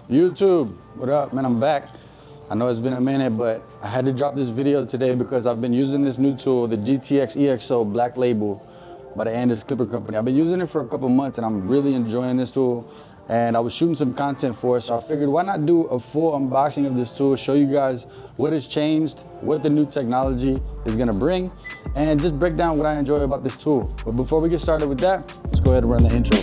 YouTube, what up, man? I'm back. I know it's been a minute, but I had to drop this video today because I've been using this new tool, the GTX EXO Black Label by the Andis Clipper Company. I've been using it for a couple months and I'm really enjoying this tool. And I was shooting some content for it, so I figured why not do a full unboxing of this tool, show you guys what has changed, what the new technology is gonna bring, and just break down what I enjoy about this tool. But before we get started with that, let's go ahead and run the intro.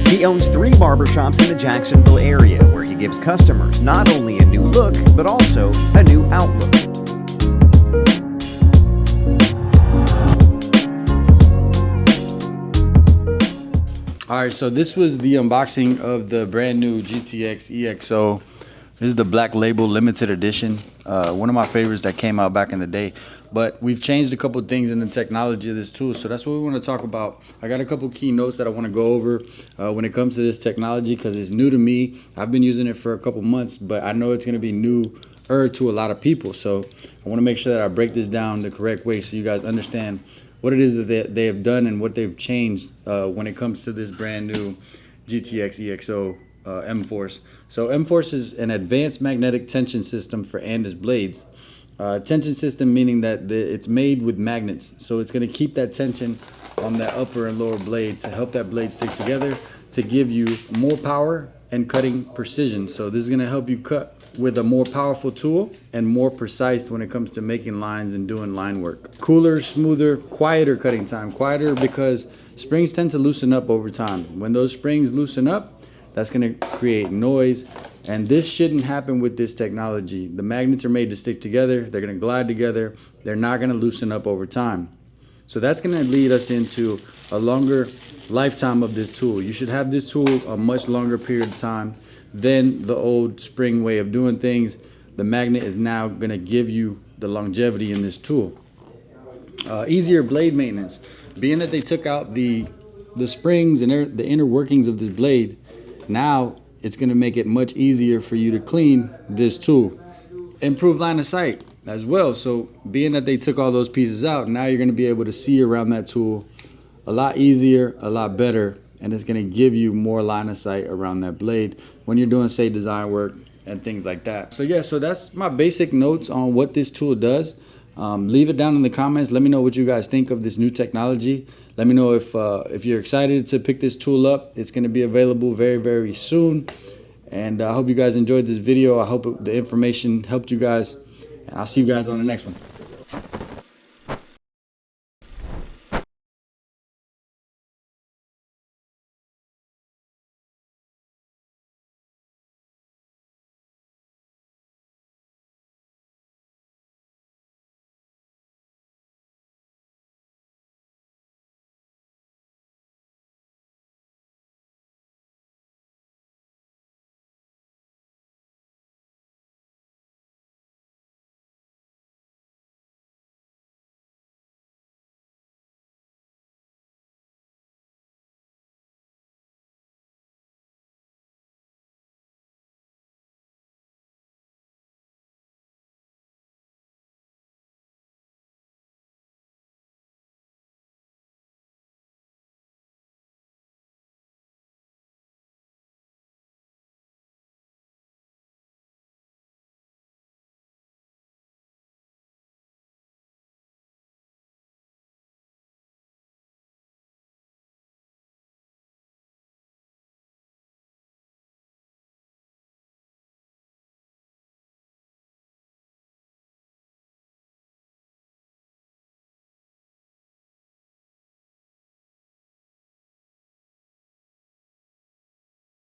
He owns 3 barbershops in the Jacksonville area where he gives customers not only a new look, but also a new outlook. All right, so this was the unboxing of the brand new GTX EXO. This is the Black Label limited edition. One of my favorites that came out back in the day. But we've changed a couple things in the technology of this tool, so that's what we want to talk about. I got a couple key notes that I want to go over when it comes to this technology because it's new to me. I've been using it for a couple months, but I know it's going to be newer to a lot of people. So I want to make sure that I break this down the correct way so you guys understand what it is that they have done and what they've changed when it comes to this brand new GTX EXO M-Force. So M-Force is an advanced magnetic tension system for Andis blades. Tension system meaning that it's made with magnets, so it's going to keep that tension on that upper and lower blade to help that blade stick together to give you more power and cutting precision. So this is going to help you cut with a more powerful tool and more precise when it comes to making lines and doing line work. Cooler, smoother, quieter cutting time. Quieter because springs tend to loosen up over time. When those springs loosen up, that's going to create noise. And this shouldn't happen with this technology. The magnets are made to stick together. They're going to glide together. They're not going to loosen up over time. So that's going to lead us into a longer lifetime of this tool. You should have this tool a much longer period of time than the old spring way of doing things. The magnet is now going to give you the longevity in this tool. Easier blade maintenance. Being that they took out the springs and the inner workings of this blade, now it's going to make it much easier for you to clean this tool. Improve line of sight as well. So being that they took all those pieces out, now you're going to be able to see around that tool a lot easier, a lot better, and it's going to give you more line of sight around that blade when you're doing, say, design work and things like that. So yeah, so that's my basic notes on what this tool does. Leave it down in the comments. Let me know what you guys think of this new technology. Let me know if you're excited to pick this tool up. It's going to be available very, very soon. And I hope you guys enjoyed this video. I hope the information helped you guys. And I'll see you guys on the next one.